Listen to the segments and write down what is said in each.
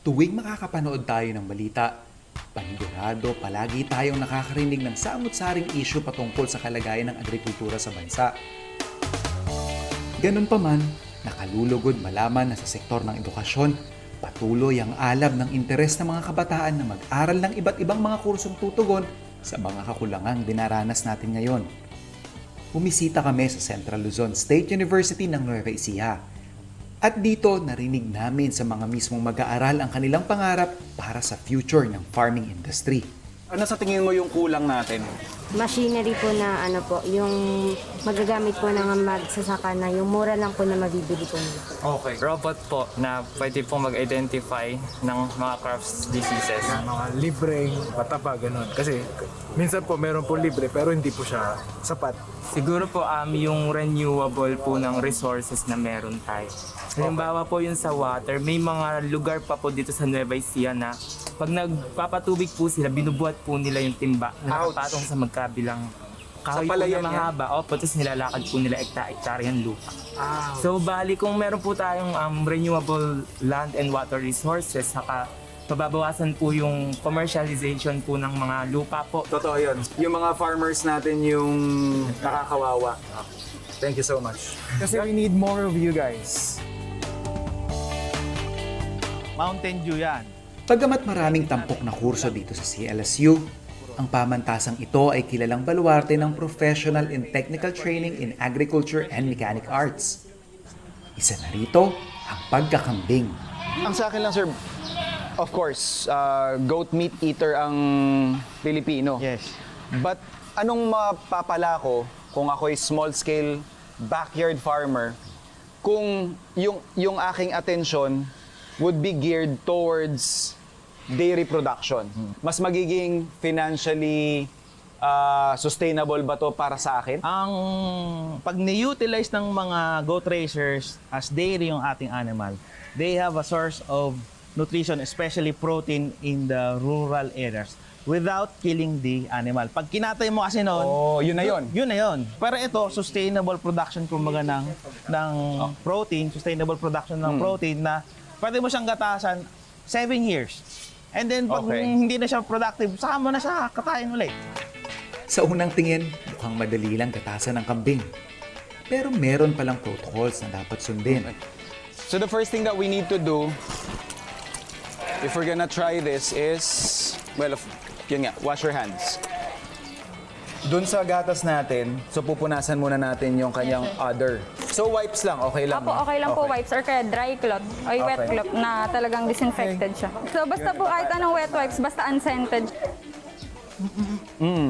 Tuwing makakapanood tayo ng balita, panigurado palagi tayong nakakarinig ng samut-saring isyu patungkol sa kalagayan ng agrikultura sa bansa. Ganun pa man, nakalulugod malaman na sa sektor ng edukasyon, patuloy ang alab ng interes ng mga kabataan na mag-aral ng iba't ibang mga kursong tutugon sa mga kakulangang dinaranas natin ngayon. Bumisita kami sa Central Luzon State University ng Nueva Ecija. At dito narinig namin sa mga mismong mag-aaral ang kanilang pangarap para sa future ng farming industry. Ano sa tingin mo yung kulang natin? Machinery po na yung magagamit po ng magsasaka na yung mura lang po na mabibili po nila. Okay. Robot po na pwede pong mag-identify ng mga crops diseases. Mga libreng pataba, ganun. Kasi minsan po meron po libre pero hindi po siya sapat. Siguro po yung renewable po ng resources na meron tayo. Halimbawa po yun sa water, may mga lugar pa po dito sa Nueva Ecija na pag nagpapatubig po sila, binubuhat po nila yung timba na nakapatong sa magkabilang kahoy po na mahaba. Opo, tapos nilalakad po nila ekta-ektaryang lupa. So bali kung meron po tayong renewable land and water resources, saka pababawasan po yung commercialization po ng mga lupa po. Totoo yun. Yung mga farmers natin yung nakakawawa. Thank you so much. Kasi we need more of you guys. Mountain Dew yan. Pagkamat maraming tampok na kurso dito sa CLSU, ang pamantasang ito ay kilalang baluarte ng professional and technical training in agriculture and mechanic arts. Isa na rito ang pagkakambing. Ang sa akin lang, sir, of course, goat meat eater ang Pilipino. Yes. But anong mapapala ko kung ako'y small-scale backyard farmer kung yung aking atensyon would be geared towards dairy production? Mas magiging financially sustainable ba to para sa akin? Ang pag ni-utilize ng mga goat raisers as dairy yung ating animal, they have a source of nutrition, especially protein in the rural areas without killing the animal. Pag kinatay mo kasi noon, Yun na yun. yun na yun. Pero ito, sustainable production kumbaga ng protein, sustainable production ng protein na pwede mo siyang gatasan 7 years. And then pag hindi na siya productive, saka mo na siya katayin ulit. Sa unang tingin, mukhang madali lang gatasan ng kambing. Pero meron palang protocols na dapat sundin. So the first thing that we need to do if we're gonna try this is, well, yun nga, wash your hands. Doon sa gatas natin, so pupunasan muna natin yung kanyang udder. So wipes lang, okay lang? Opo, okay lang po wipes or kaya dry cloth o wet cloth na talagang disinfected siya. So basta po kahit anong wet wipes, basta unscented.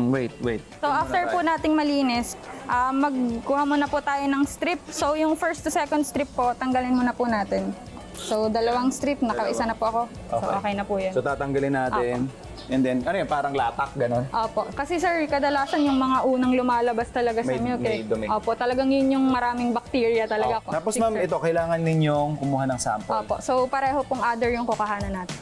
Wait. So after po nating malinis, magkuha muna po tayo ng strip. So yung first to second strip po, tanggalin muna po natin. So 2 strip, nakaisa na po ako. So okay na po yan. So tatanggalin natin. And then, ano yun, parang latak, gano'n? Opo. Kasi sir, kadalasan yung mga unang lumalabas talaga sa May milk. dumi. Opo, talagang yun yung maraming bacteria talaga po. Tapos ma'am, ito, kailangan ninyong kumuha ng sample. Opo. So pareho pong other yung kukahanan natin.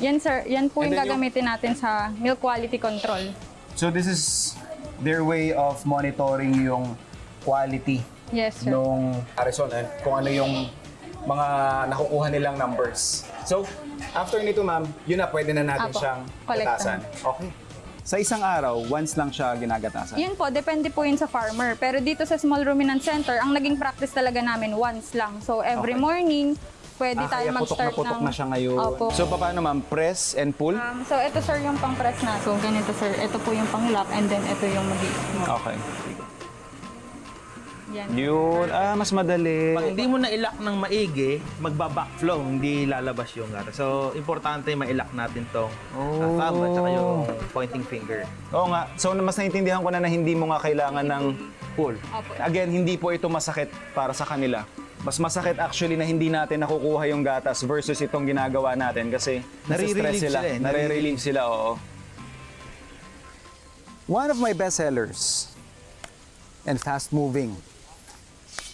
Yan sir, yan po And yung then gagamitin natin sa milk quality control. So this is their way of monitoring yung quality Yes sir. nung Harrison, kung ano yung mga nakukuha nilang numbers. So, after nito ma'am, yun na, pwede na natin Apo, siyang kolektahan. gatasan. Okay. Sa isang araw, once lang siya ginagatasan. Yun po, depende po yun sa farmer. Pero dito sa Small Ruminant Center, ang naging practice talaga namin once lang. So every morning, pwede tayo kaya mag-start putok na siya ngayon. Opo. So, paano ma'am? Press and pull? So ito sir yung pang-press na. So ganito sir, ito po yung pang-lock and then ito yung Okay. Yan. Yun. Mas madali. Pag hindi mo na ilak ng maigi, magba-backflow, hindi lalabas yung gatas. So, importante ma-ilak natin tong thumb at saka yung pointing finger. Oo nga. So, mas naintindihan ko na hindi mo nga kailangan ng pull. Opo. Again, hindi po ito masakit para sa kanila. Mas masakit actually na hindi natin nakukuha yung gatas versus itong ginagawa natin kasi nare-relieve sila. Nare-relieve sila, oo. One of my best sellers and fast-moving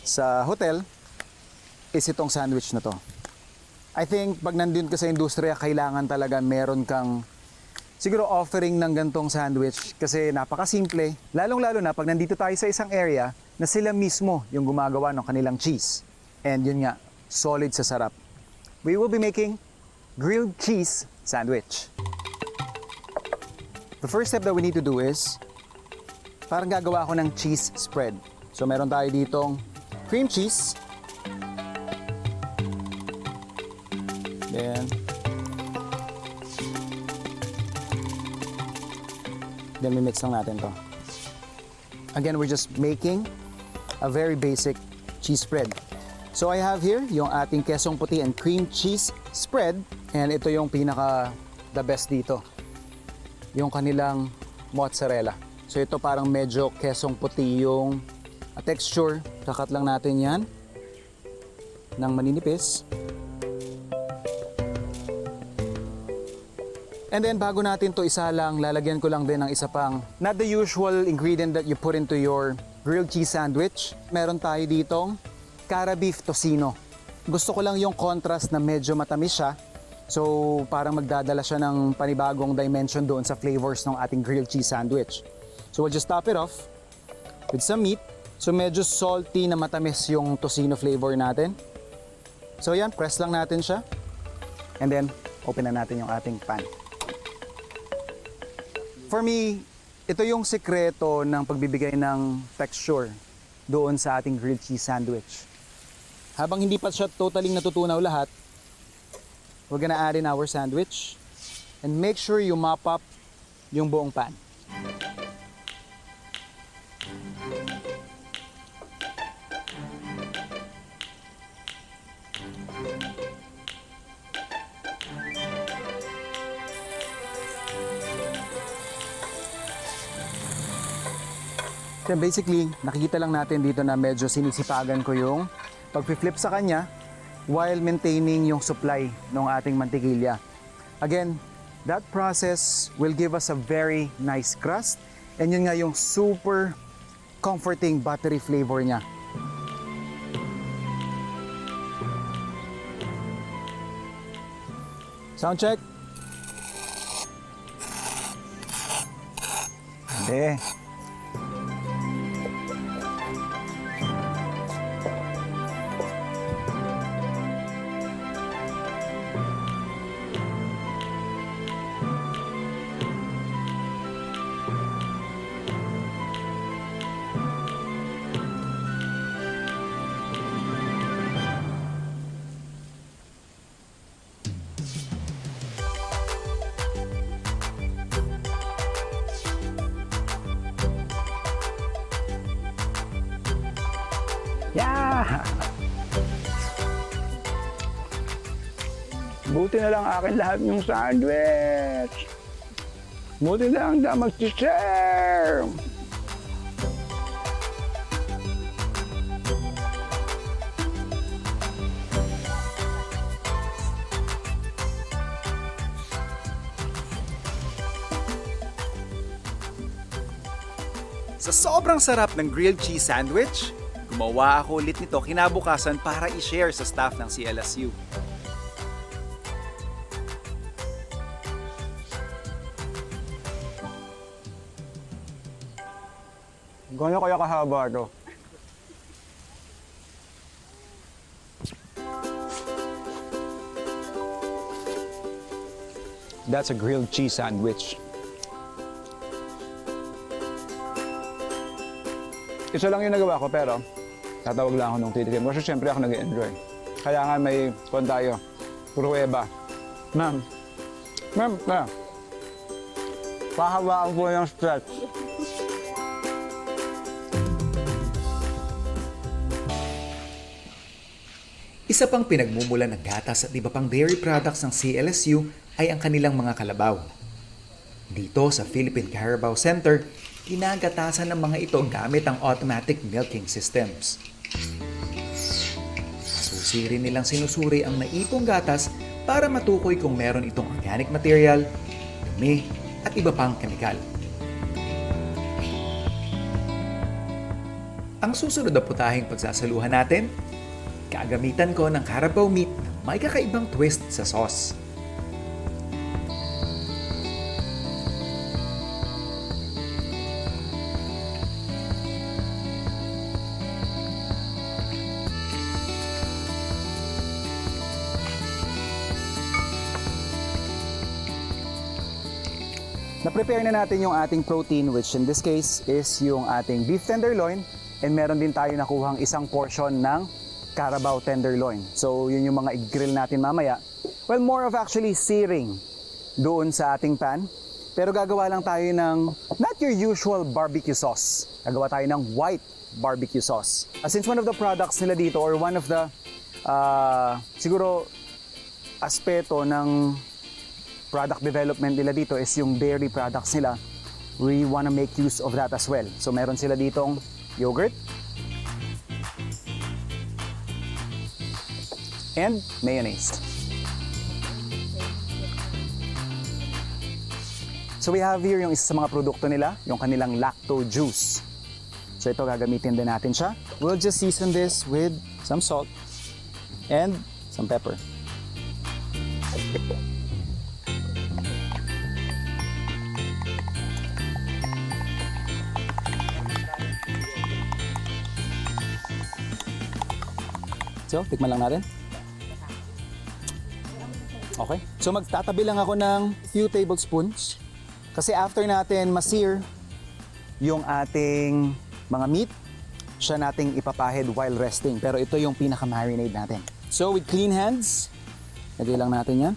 sa hotel is itong sandwich na to. I think pag nandun ka sa industriya, kailangan talaga meron kang siguro offering ng gantong sandwich kasi napakasimple. Lalong-lalo na pag nandito tayo sa isang area na sila mismo yung gumagawa ng kanilang cheese. And yun nga, solid sa sarap. We will be making grilled cheese sandwich. The first step that we need to do is parang gagawa ako ng cheese spread. So meron tayo ditong cream cheese. Then mimix lang natin to. Again, we're just making a very basic cheese spread. So I have here yung ating kesong puti and cream cheese spread. And ito yung pinaka the best dito. Yung kanilang mozzarella. So ito parang medyo kesong puti yung texture. Kakat lang natin yan ng maninipis. And then bago natin to isalang, lalagyan ko lang din ng isa pang, not the usual ingredient that you put into your grilled cheese sandwich. Meron tayo ditong cara beef tocino. Gusto ko lang yung contrast na medyo matamis siya. So parang magdadala siya ng panibagong dimension doon sa flavors ng ating grilled cheese sandwich. So we'll just top it off with some meat. So medyo salty na matamis yung tocino flavor natin. So yan, press lang natin siya. And then open na natin yung ating pan. For me, ito yung sekreto ng pagbibigay ng texture doon sa ating grilled cheese sandwich. Habang hindi pa siya totally natutunaw lahat, we're gonna add in our sandwich and make sure you mop up yung buong pan. So basically, nakikita lang natin dito na medyo sinisipagan ko yung pag-flip sa kanya while maintaining yung supply ng ating mantikilya. Again, that process will give us a very nice crust and yun nga yung super comforting buttery flavor niya. Sound check. Hindi. Yeah! Buti na lang akin lahat yung sandwich. Buti na lang na mag-share. Sa sobrang sarap ng grilled cheese sandwich, gumawa ako ulit nito kinabukasan para i-share sa staff ng CLSU. Gano'n kaya kahaba ito? That's a grilled cheese sandwich. Isa lang yung nagawa ko pero tatawag lang ako nung titikim. Kasi syempre ako nag-enjoy. Kaya nga may kon tayo. Pruweba. Ma'am. Ma'am, na. Pahawaan po yung stretch. Isa pang pinagmumulan ng gatas at iba pang dairy products ng CLSU ay ang kanilang mga kalabaw. Dito sa Philippine Carabao Center, ginagatasan ng mga ito gamit ang automatic milking systems. Susi rin nilang sinusuri ang naipong gatas para matukoy kung meron itong organic material, dumi, at iba pang kemikal. Ang susunod na putahing pagsasaluhan natin, gagamitan ko ng Carabao meat na may kakaibang twist sa sauce. Na-prepare na natin yung ating protein, which in this case is yung ating beef tenderloin. And meron din tayo nakuhang isang portion ng Carabao tenderloin. So yun yung mga i-grill natin mamaya. Well, more of actually searing doon sa ating pan. Pero gagawa lang tayo ng not your usual barbecue sauce. Gagawa tayo ng white barbecue sauce. Since one of the products nila dito or one of the siguro aspeto ng product development nila dito is yung dairy products nila. We wanna make use of that as well. So meron sila ditong yogurt and mayonnaise. So we have here yung isa sa mga produkto nila, yung kanilang lacto juice. So ito gagamitin din natin siya. We'll just season this with some salt and some pepper. So, tikman lang natin. Okay. So magtatabi lang ako ng few tablespoons. Kasi after natin ma-sear yung ating mga meat, siya nating ipapahid while resting. Pero ito yung pinaka-marinade natin. So with clean hands, lagay lang natin yan.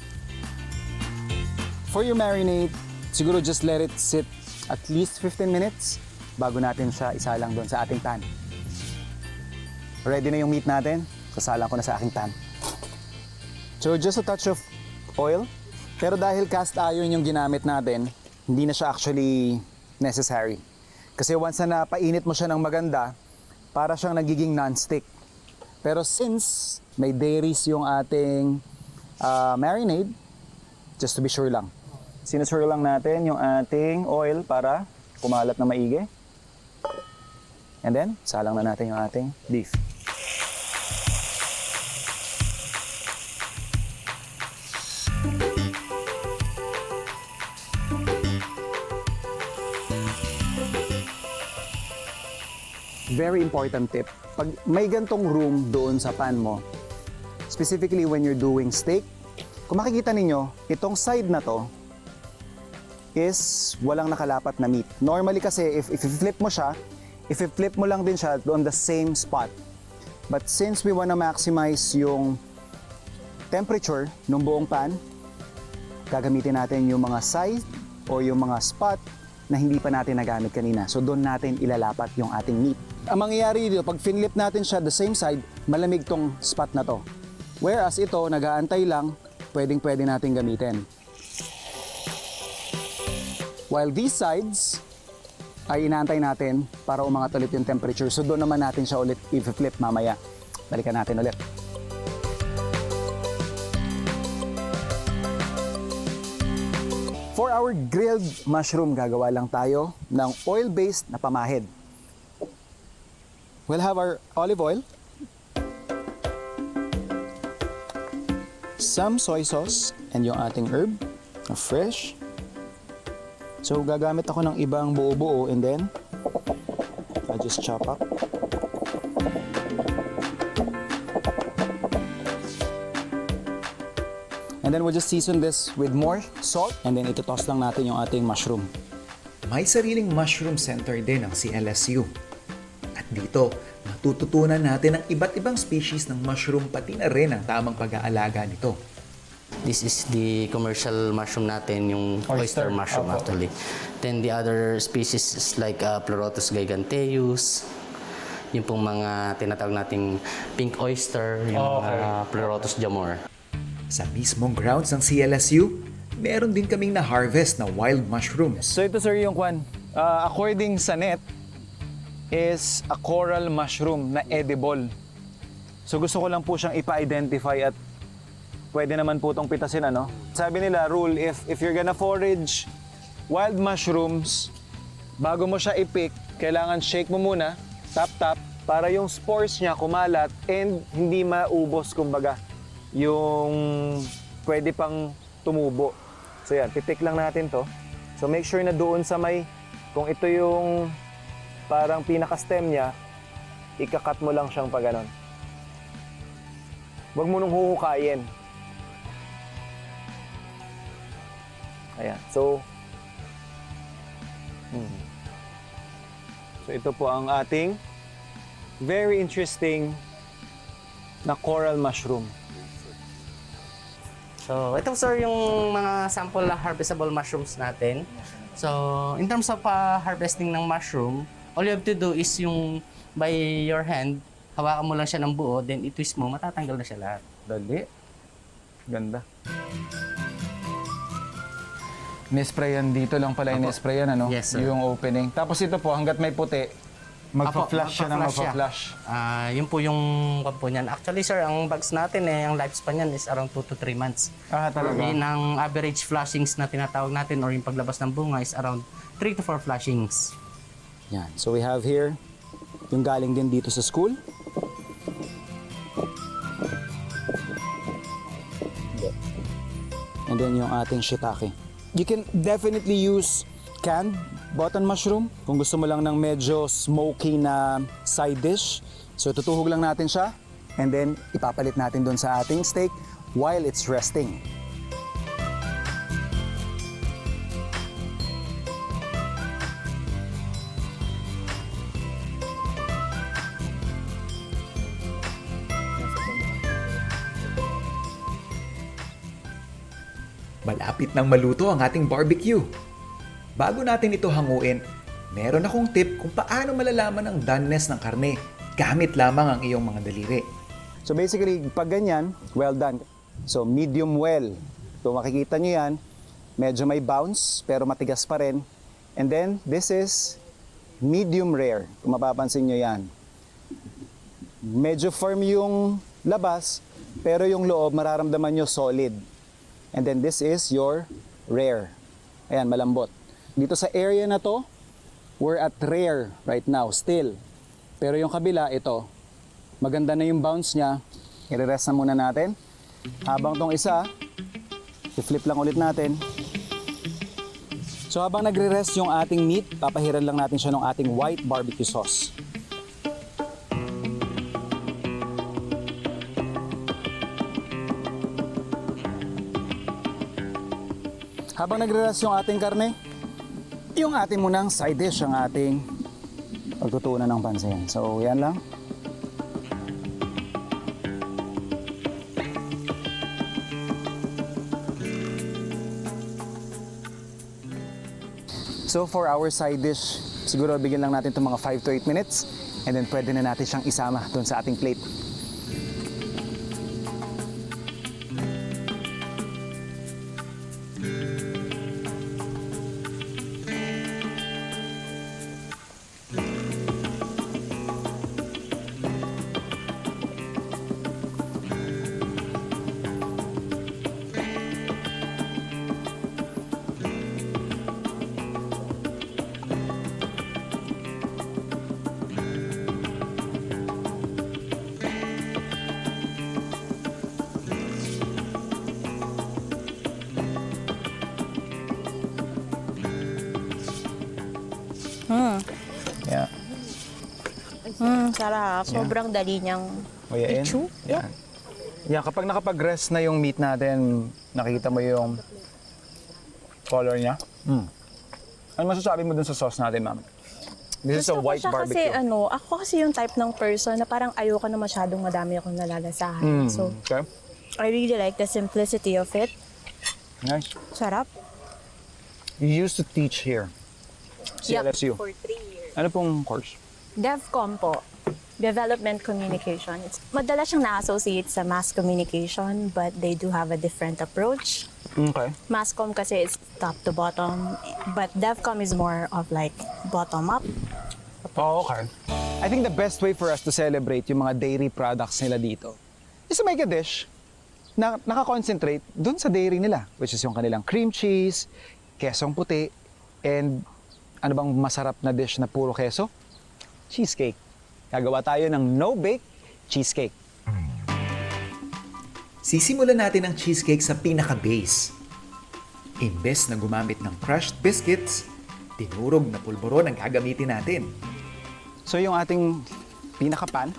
For your marinade, siguro just let it sit at least 15 minutes bago natin siya isalang doon sa ating pan. Ready na yung meat natin, sasalang ko na sa aking pan. So just a touch of oil. Pero dahil cast iron yung ginamit natin, hindi na siya actually necessary. Kasi once na napainit mo siya ng maganda, para siyang nagiging non-stick. Pero since may dairies yung ating marinade, just to be sure lang. Sinusure lang natin yung ating oil para kumalat na maigi. And then, salang na natin yung ating beef. Very important tip. Pag may gantong room doon sa pan mo, specifically when you're doing steak, kung makikita ninyo, itong side na to is walang nakalapat na meat. Normally kasi, if i-flip mo siya, i-flip mo lang din siya on the same spot. But since we wanna maximize yung temperature ng buong pan, gagamitin natin yung mga side o yung mga spot na hindi pa natin nagamit kanina. So doon natin ilalapat yung ating meat. Ang mangyayari dito, pag finlip natin siya the same side, malamig tong spot na to. Whereas ito, nag-aantay lang, pwedeng-pwede natin gamitin. While these sides ay inaantay natin para umangat ulit yung temperature. So doon naman natin siya ulit i-flip mamaya. Balikan natin ulit. For our grilled mushroom, gagawa lang tayo ng oil-based na pamahid. We'll have our olive oil, some soy sauce, and yung ating herb na fresh. So gagamit ako ng ibang buo-buo and then I just chop up. And then we'll just season this with more salt and then itotoss lang natin yung ating mushroom. May sariling mushroom center din ang CLSU. At dito, matututunan natin ang iba't ibang species ng mushroom pati na rin ang tamang pag-aalaga nito. This is the commercial mushroom natin, yung oyster mushroom actually. Then the other species is like Pleurotus giganteus, yung pong mga tinatawag nating pink oyster, yung Pleurotus jamor. Sa mismong grounds ng CLSU, meron din kaming na-harvest na wild mushrooms. So ito sir yung kwan. According sa net, is a coral mushroom na edible. So gusto ko lang po siyang ipa-identify at pwede naman po itong pitasin, ano? Sabi nila, rule, if you're gonna forage wild mushrooms, bago mo siya i-pick, kailangan shake mo muna, tap-tap, para yung spores niya kumalat and hindi maubos, kumbaga, yung pwede pang tumubo. So yan, pipick lang natin to. So make sure na doon sa may, kung ito yung parang pinaka-stem niya, ikakat mo lang siyang pa ganon. Huwag mo nung huhukayin. Ayan. So, So ito po ang ating very interesting na coral mushroom. So, ito sir yung mga sample na harvestable mushrooms natin. So, in terms of harvesting ng mushroom, all you have to do is yung by your hand, hawakan mo lang siya ng buo, then i-twist mo, matatanggal na siya lahat. Dali. Ganda. Nesprayan dito lang pala yung nesprayan, ano? Yes, sir. Yung opening. Tapos ito po, hanggat may puti, magpa-flash siya ng magpa-flash. Yun po yung kampo niyan. Actually sir, ang bags natin ang lifespan niyan is around 2 to 3 months. Talaga? Yun ang average flashings na tinatawag natin or yung paglabas ng bunga is around 3 to 4 flashings. Yan. So we have here, yung galing din dito sa school. And then yung ating shiitake. You can definitely use canned button mushroom kung gusto mo lang ng medyo smoky na side dish. So tutuhog lang natin siya and then ipapalit natin doon sa ating steak while it's resting. Malapit nang maluto ang ating barbecue. Bago natin ito hanguin, meron akong tip kung paano malalaman ang doneness ng karne gamit lamang ang iyong mga daliri. So basically, pag ganyan, well done. So medium well. Kung makikita nyo yan, medyo may bounce pero matigas pa rin. And then, this is medium rare. Kung mapapansin nyo yan. Medyo firm yung labas, pero yung loob mararamdaman nyo solid. And then this is your rare. Ayan, malambot. Dito sa area na to, we're at rare right now, still. Pero yung kabila, ito, maganda na yung bounce niya. I-rest na muna natin. Habang tong isa, i-flip lang ulit natin. So habang nagre-rest yung ating meat, papahiran lang natin siya ng ating white barbecue sauce. Habang nagre-rest yung ating karne, yung ating munang side dish ang ating pagtutuunan ng pansin. So yan lang. So for our side dish, siguro bigyan lang natin itong mga 5 to 8 minutes and then pwede na natin siyang isama doon sa ating plate. Yeah. Sarap. Sobrang dali niyang Kuyain. i-chew. Yan. Yan, kapag nakapag-rest na yung meat natin, nakikita mo yung color niya. Ano masasabi mo dun sa sauce natin, ma'am? This is a white Gusto ko siya barbecue. kasi ako kasi yung type ng person na parang ayoko na masyadong madami akong nalalasahan. So, Okay. I really like the simplicity of it. Nice. Sarap. You used to teach here. CLSU. For 3 years. Ano pong course? DevCom po. Development Communication. Madalas siyang na-associate sa mass communication, but they do have a different approach. Okay. Masscom kasi is top to bottom, but DevCom is more of like bottom up. Oh, okay. I think the best way for us to celebrate yung mga dairy products nila dito is to make a dish na nakakoncentrate dun sa dairy nila, which is yung kanilang cream cheese, kesong puti, and ano bang masarap na dish na puro keso? Cheesecake. Gagawa tayo ng no-bake cheesecake. Sisimulan natin ang cheesecake sa pinaka-base. Imbes na gumamit ng crushed biscuits, tinurog na pulburon ang gagamitin natin. So yung ating pinaka-pan,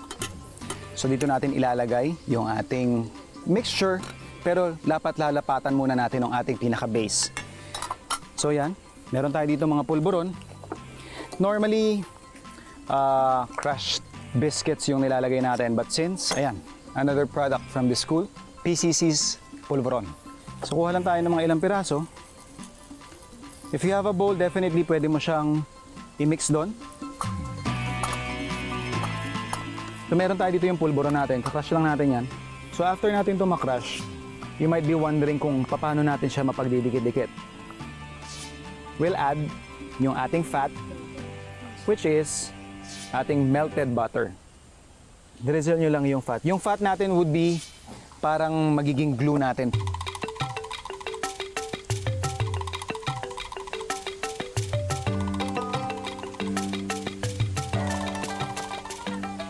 so dito natin ilalagay yung ating mixture, pero lalapatan muna natin ang ating pinaka-base. So yan, meron tayo dito mga pulburon. Normally, crushed biscuits yung nilalagay natin. But since, ayan, another product from the school, PCC's Pulveron. So kuha lang tayo ng mga ilang piraso. If you have a bowl, definitely pwede mo siyang i-mix doon. So meron tayo dito yung pulveron natin. Kakrush lang natin yan. So after natin ito makrush, you might be wondering kung paano natin siya mapagdidikit-dikit. We'll add yung ating fat, which is ating melted butter. Drizzle nyo lang yung fat. Yung fat natin would be parang magiging glue natin.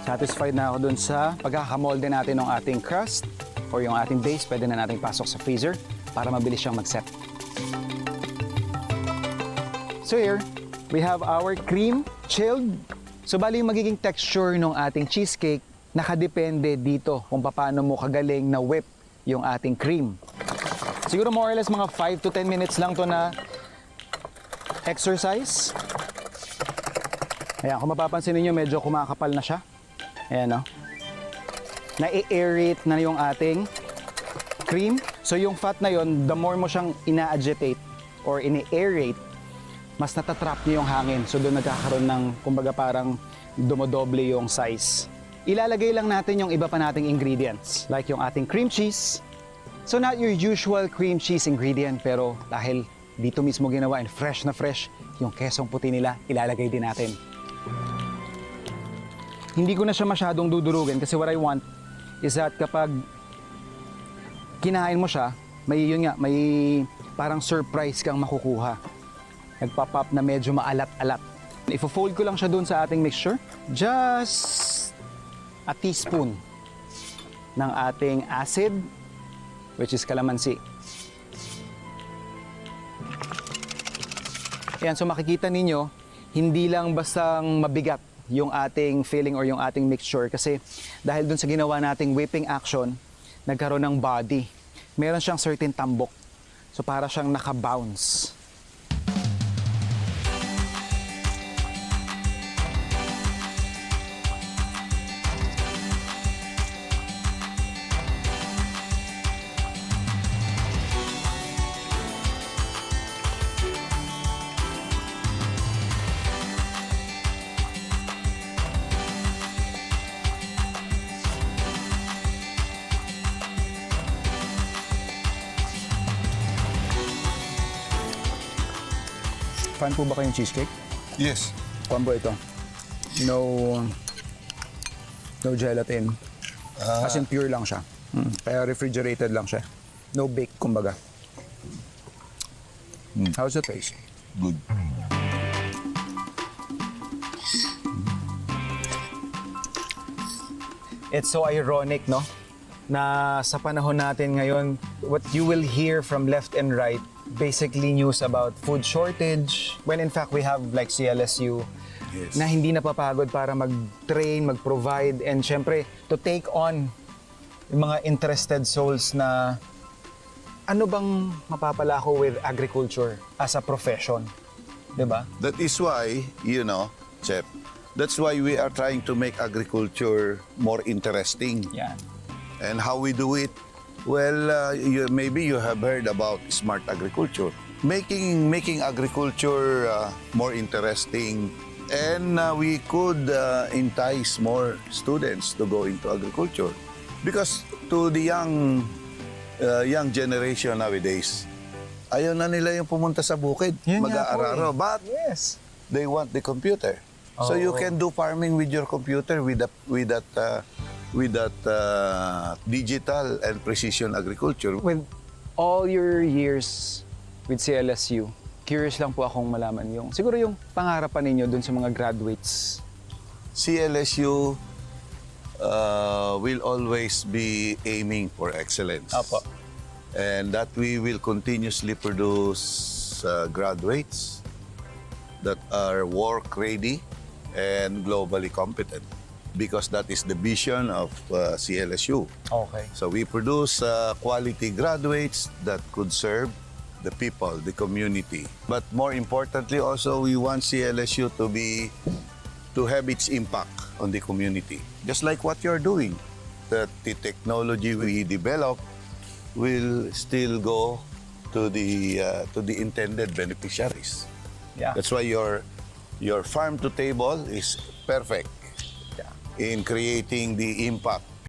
Satisfied na ako dun sa pagkakamolde natin ng ating crust or yung ating base. Pwede na natin pasok sa freezer para mabilis siyang mag-set. So here, we have our cream chilled. So bali yung magiging texture ng ating cheesecake nakadepende dito kung paano mo kagaling na whip yung ating cream. Siguro more or less mga 5 to 10 minutes lang to na exercise. Ayan, kung mapapansin niyo medyo kumakapal na siya. Ayan, no? Na-aerate na yung ating cream. So yung fat na yon, the more mo siyang ina-agitate or ini-aerate, mas natatrap niyo yung hangin. So doon nagkakaroon ng, kumbaga parang dumodoble yung size. Ilalagay lang natin yung iba pa nating ingredients. Like yung ating cream cheese. So not your usual cream cheese ingredient, pero dahil dito mismo ginawa and fresh na fresh, yung kesong puti nila, ilalagay din natin. Hindi ko na siya masyadong dudurugin kasi what I want is that kapag kinain mo siya, may yun nga, may parang surprise kang makukuha. Nagpop-up na medyo maalat-alat. Ifo-fold ko lang siya dun sa ating mixture. Just a teaspoon ng ating acid, which is calamansi. Ayan, so makikita ninyo, hindi lang bastang mabigat yung ating filling or yung ating mixture kasi dahil dun sa ginawa nating whipping action, nagkaroon ng body. Meron siyang certain tambok. So para siyang naka-bounce. Fan po ba kayong cheesecake? Yes. Fan po ito. No gelatin. As in pure lang siya. Kaya refrigerated lang siya. No bake, kumbaga. How's the taste? Good. It's so ironic, no? Na sa panahon natin ngayon, what you will hear from left and right, basically news about food shortage, when in fact we have like CLSU, Yes. na hindi napapagod para mag-train, mag-provide, and syempre, to take on yung mga interested souls na ano bang mapapala ko with agriculture as a profession, di ba? That is why, you know, Chef, that's why we are trying to make agriculture more interesting. Yan. And how we do it? Well, maybe you have heard about smart agriculture. Making agriculture more interesting, and we could entice more students to go into agriculture. Because to the young generation nowadays, ayaw na nila yung pumunta sa bukid, Yun nga po mag-aararo. But Yes. they want the computer. So you can do farming with your computer with that digital and precision agriculture. With all your years with CLSU, curious lang po akong malaman yung, siguro yung pangarapan ninyo dun sa mga graduates. CLSU will always be aiming for excellence. Apo. And that we will continuously produce graduates that are work ready and globally competent, because that is the vision of CLSU. Okay. So we produce quality graduates that could serve the people, the community. But more importantly also, we want CLSU to have its impact on the community. Just like what you're doing, that the technology we develop will still go to the intended beneficiaries. Yeah. That's why your farm to table is perfect in creating the impact